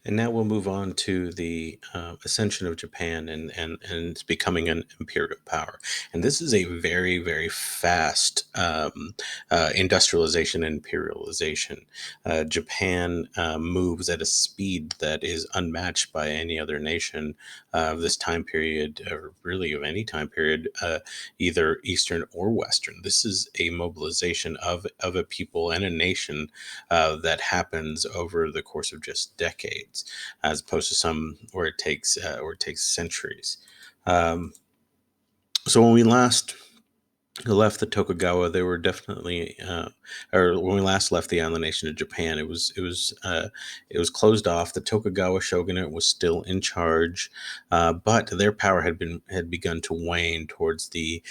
And now we'll move on to the ascension of Japan and it's becoming an imperial power. And this is a very, very fast industrialization and imperialization. Japan moves at a speed that is unmatched by any other nation of this time period, or really of any time period, either Eastern or Western. This is a mobilization of a people and a nation that happens over the course of just decades, as opposed to some where it takes centuries. Um, so when we last left the Tokugawa, they were definitely, or when we last left the island nation of Japan, it was closed off. The Tokugawa shogunate was still in charge, but their power had begun to wane towards the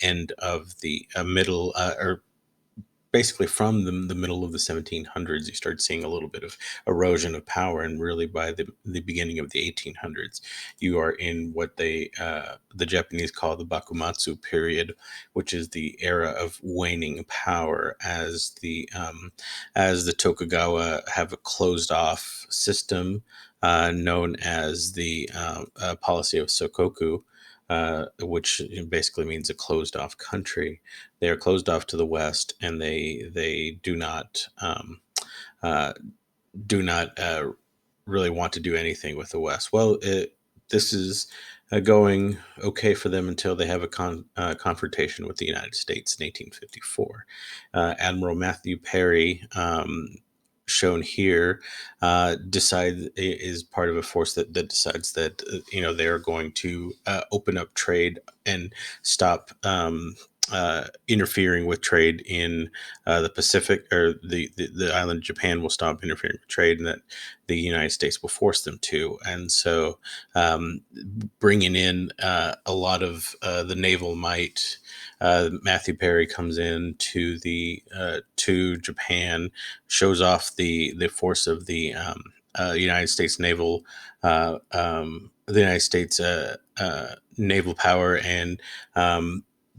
end of the middle, or basically from the middle of the 1700s. You start seeing a little bit of erosion of power, and really by the beginning of the 1800s you are in what the Japanese call the Bakumatsu period, which is the era of waning power, as the Tokugawa have a closed off system known as the policy of Sokoku, which basically means a closed off country. They are closed off to the west, and they uh, do not really want to do anything with the west. This is going okay for them until they have a confrontation with the United States in 1854. Admiral Matthew Perry, shown here, is part of a force that decides that they're going to open up trade and stop interfering with trade in the Pacific, or the island of Japan will stop interfering with trade, and that the United States will force them to. And so, bringing in a lot of the naval might, Matthew Perry comes in to Japan, shows off the force of the United States the United States naval power, and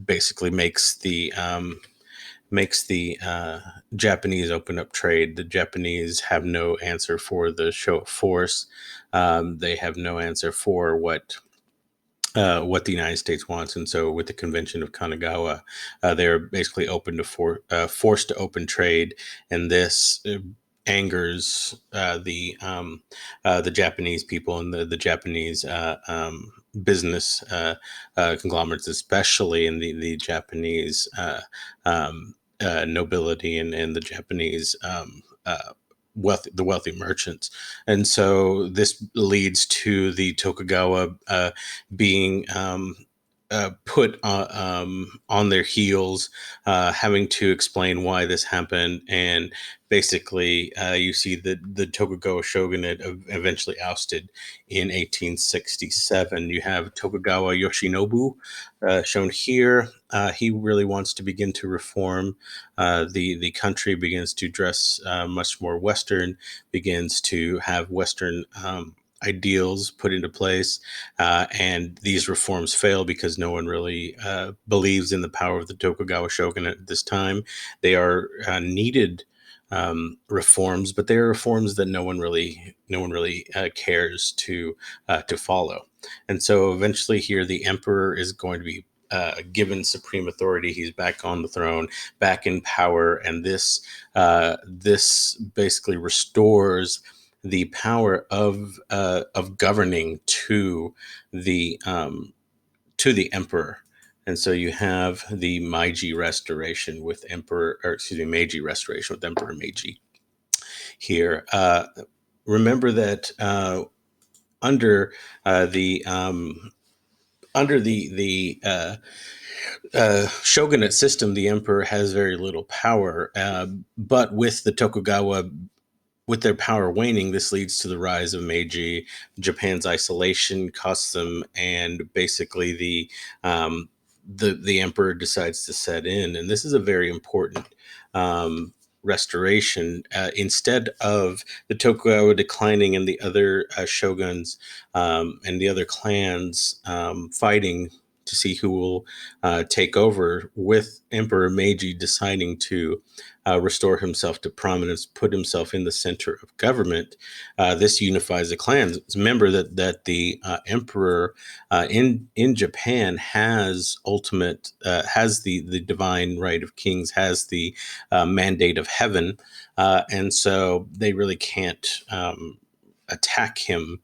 basically makes the Japanese open up trade. The Japanese have no answer for the show of force. They have no answer for what the United States wants, and so with the Convention of Kanagawa, they're basically forced to open trade, and this angers the Japanese people and the Japanese business conglomerates, especially in the Japanese nobility, and the Japanese the wealthy merchants. And so this leads to the Tokugawa being put on their heels, having to explain why this happened. And basically, you see the Tokugawa shogunate eventually ousted in 1867. You have Tokugawa Yoshinobu, shown here. He really wants to begin to reform. The country begins to dress much more Western, begins to have Western ideals put into place, and these reforms fail because no one really believes in the power of the Tokugawa shogunate at this time. They are needed reforms, but they are reforms that no one really cares to follow. And so eventually, here the emperor is going to be given supreme authority. He's back on the throne, back in power, and this basically restores the power of governing to the emperor. And so you have the Meiji Restoration with Emperor Meiji here. Remember that under the under the shogunate system, the emperor has very little power. But with the Tokugawa, with their power waning, this leads to the rise of Meiji. Japan's isolation costs them, and basically the emperor decides to set in. And this is a very important restoration. Instead of the Tokugawa declining and the other shoguns and the other clans fighting to see who will take over, with Emperor Meiji deciding to restore himself to prominence, put himself in the center of government. This unifies the clans. Remember that the emperor in Japan has the divine right of kings, has the mandate of heaven, and so they really can't attack him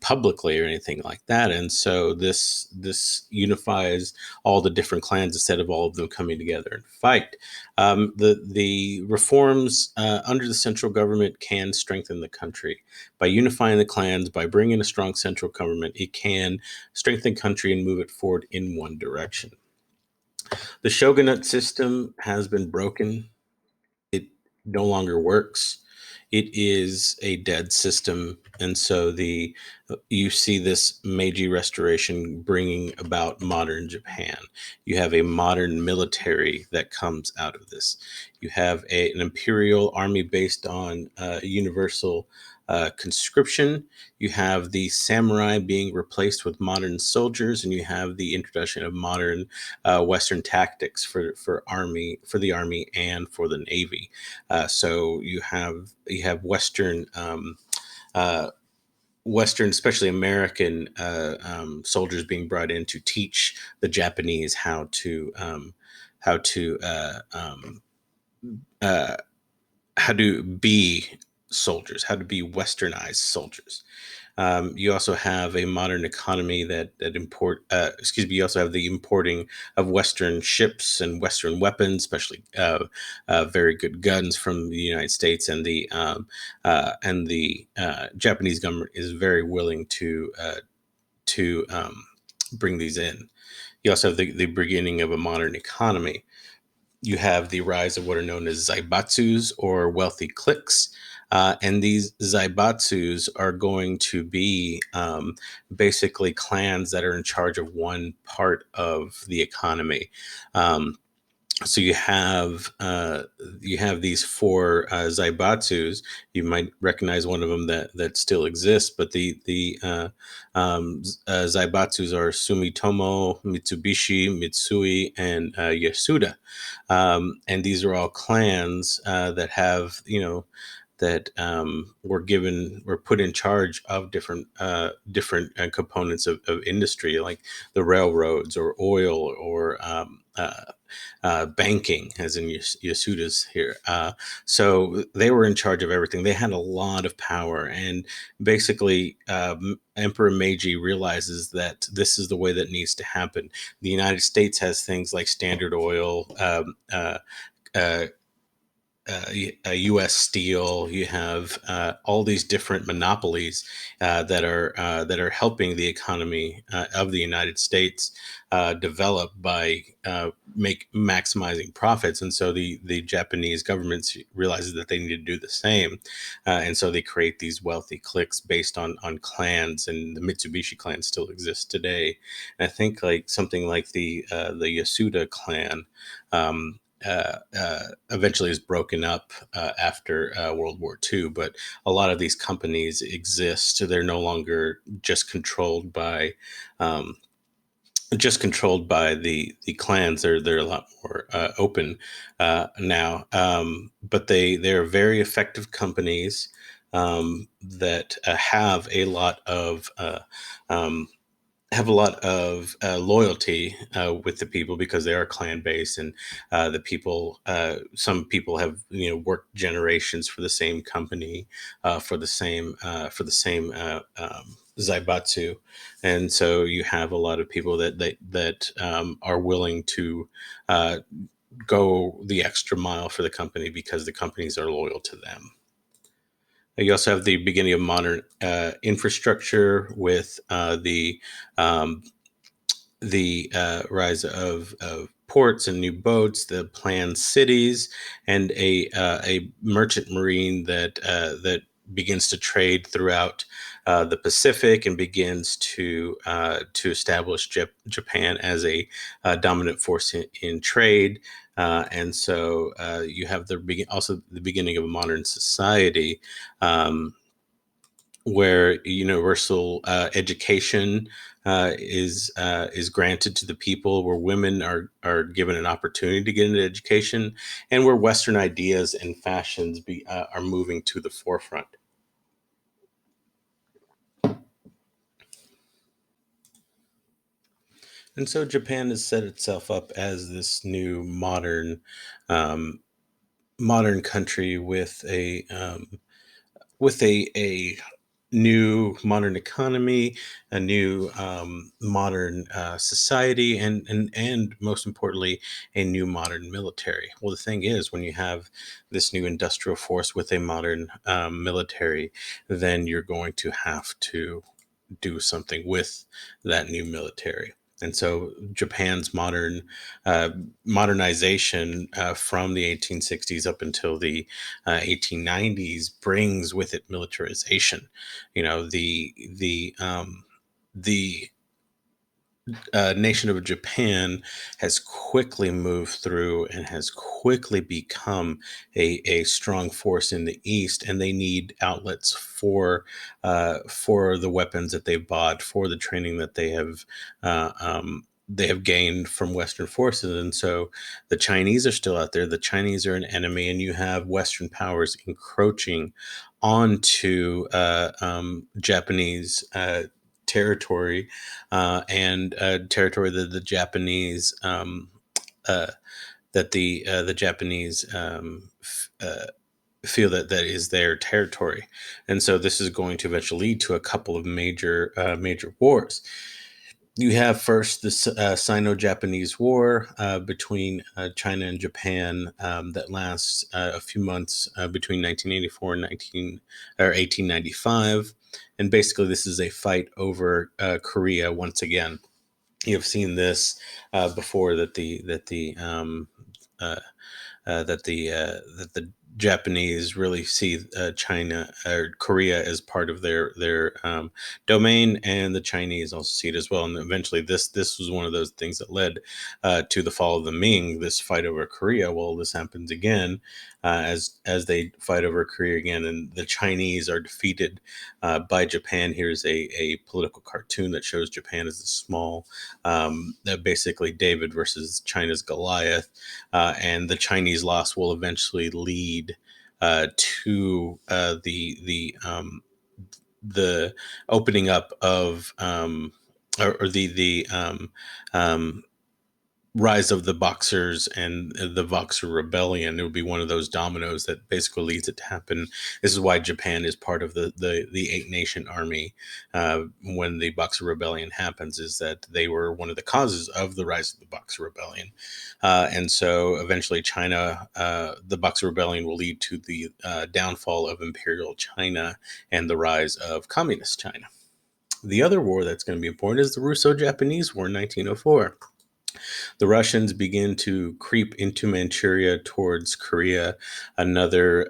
publicly or anything like that. And so this unifies all the different clans instead of all of them coming together and fight. The reforms under the central government can strengthen the country by unifying the clans, by bringing a strong central government. It can strengthen the country and move it forward in one direction. The shogunate system has been broken. It no longer works. It is a dead system, and so the you see this Meiji Restoration bringing about modern Japan. You have a modern military that comes out of this. You have an imperial army based on universal conscription. You have the samurai being replaced with modern soldiers, and you have the introduction of modern Western tactics for the army and for the navy. So you have Western, especially American soldiers being brought in to teach the Japanese how to uh, how to be soldiers, how to be westernized soldiers. You also have a modern economy you also have the importing of Western ships and Western weapons, especially very good guns from the United States, and the Japanese government is very willing to bring these in. You also have the beginning of a modern economy. You have the rise of what are known as zaibatsus, or wealthy cliques. And these zaibatsus are going to be basically clans that are in charge of one part of the economy. Um, so you have these four zaibatsus. You might recognize one of them that still exists, but the zaibatsus are Sumitomo, Mitsubishi, Mitsui, and Yasuda. And these are all clans that have, that were put in charge of different components of industry, like the railroads or oil or banking, as in Yasuda's here. So they were in charge of everything. They had a lot of power, and basically, Emperor Meiji realizes that this is the way that needs to happen. The United States has things like Standard Oil. Uh, U.S. Steel. You have all these different monopolies that are helping the economy of the United States develop by maximizing profits. And so the Japanese government realizes that they need to do the same, and so they create these wealthy cliques based on clans. And the Mitsubishi clan still exists today. And I think like something like the Yasuda clan. Eventually is broken up after World War II, but a lot of these companies exist. They're no longer um, just controlled by the clans. They're a lot more open now, but they're very effective companies that um, have a lot of loyalty with the people, because they are clan based, and some people have worked generations for the same company, for the same zaibatsu. And so you have a lot of people that are willing to uh, go the extra mile for the company, because the companies are loyal to them. You also have the beginning of modern infrastructure with um, the rise of ports and new boats, the planned cities, and a merchant marine that begins to trade throughout the Pacific, and begins to establish Japan as a dominant force in trade. And so you have also the beginning of a modern society. Um, where universal education is granted to the people, where women are given an opportunity to get into education, and where Western ideas and fashions are moving to the forefront. And so Japan has set itself up as this new um, modern country with a new modern economy, a new modern society, and most importantly, a new modern military. Well, the thing is, when you have this new industrial force with a modern military, then you're going to have to do something with that new military. And so Japan's uh, modernization from the 1860s up until the 1890s brings with it militarization. You know, the nation of Japan has quickly moved through and has quickly become a strong force in the East, and they need outlets for the weapons that they've bought, for the training that they have gained from Western forces. And so the Chinese are still out there. The Chinese are an enemy, and you have Western powers encroaching onto Japanese territory, and territory that the Japanese uh, the Japanese feel that is their territory. And so this is going to eventually lead to a couple of major wars. You have first the Sino-Japanese War between China and Japan, that lasts a few months between 1984 and 1895, and basically this is a fight over Korea once again. You've seen this before, uh, that the Japanese really see China or Korea as part of their domain, and the Chinese also see it as well. And eventually, this was one of those things that led to the fall of the Ming. This fight over Korea. Well, this happens again as they fight over Korea again, and the Chinese are defeated by Japan. Here's a political cartoon that shows Japan as a small, basically David versus China's Goliath, and the Chinese loss will eventually lead to the opening up of or the um, rise of the Boxers and the Boxer Rebellion. It would be one of those dominoes that basically leads it to happen. This is why Japan is part of the Eight Nation Army. When the Boxer Rebellion happens, is that they were one of the causes of the rise of the Boxer Rebellion, and so eventually the Boxer Rebellion will lead to the downfall of Imperial China and the rise of Communist China. The other war that's going to be important is the Russo-Japanese War in 1904. The Russians begin to creep into Manchuria towards Korea, another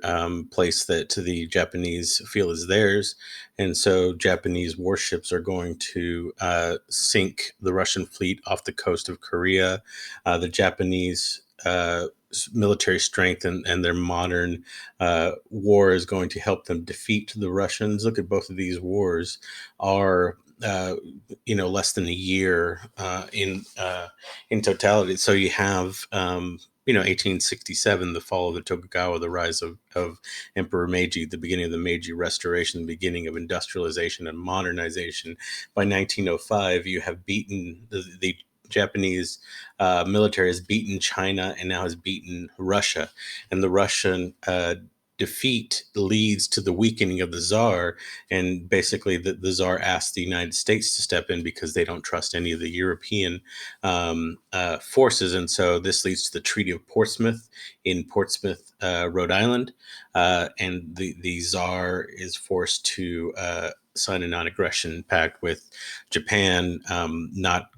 place that the Japanese feel is theirs. And so Japanese warships are going to sink the Russian fleet off the coast of Korea. The Japanese military strength and their modern war is going to help them defeat the Russians. Look at both of these wars are less than a year in totality. So you have 1867, the fall of the Tokugawa, the rise of Emperor Meiji, the beginning of the Meiji Restoration, the beginning of industrialization and modernization. By 1905, you have beaten the Japanese military has beaten China and now has beaten Russia, and the Russian defeat leads to the weakening of the Tsar, and basically the Tsar asked the United States to step in because they don't trust any of the European forces, and so this leads to the Treaty of Portsmouth in Portsmouth, Rhode Island, and the Tsar is forced to sign a non-aggression pact with Japan, not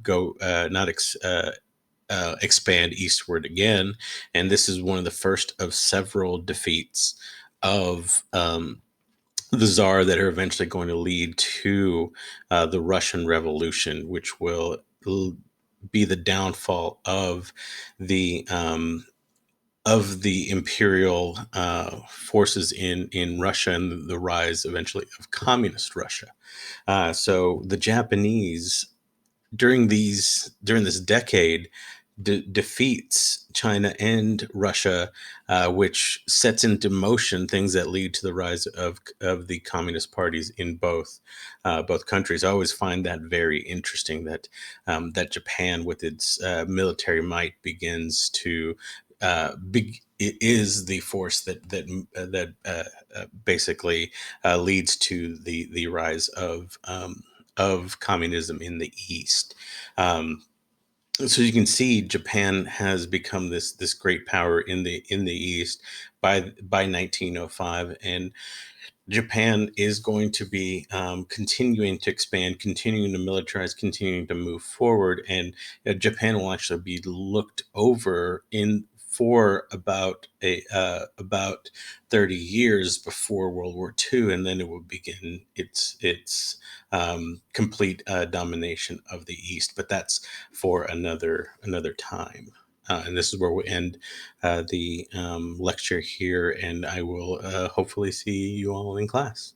expand eastward again. And this is one of the first of several defeats of the Tsar that are eventually going to lead to the Russian Revolution, which will be the downfall the of the imperial forces in Russia and the rise eventually of communist Russia. So the Japanese during this decade defeats China and Russia, which sets into motion things that lead to the rise of the communist parties in both countries. I always find that very interesting that that Japan, with its military might, begins to it is the force that basically leads to the rise of communism in the East. Um, so you can see Japan has become this great power in the East by 1905, and Japan is going to be continuing to expand, continuing to militarize, continuing to move forward, and Japan will actually be looked over in for about 30 years before World War II, and then it will begin its complete domination of the East. But that's for another time. And this is where we end the lecture here, and I will hopefully see you all in class.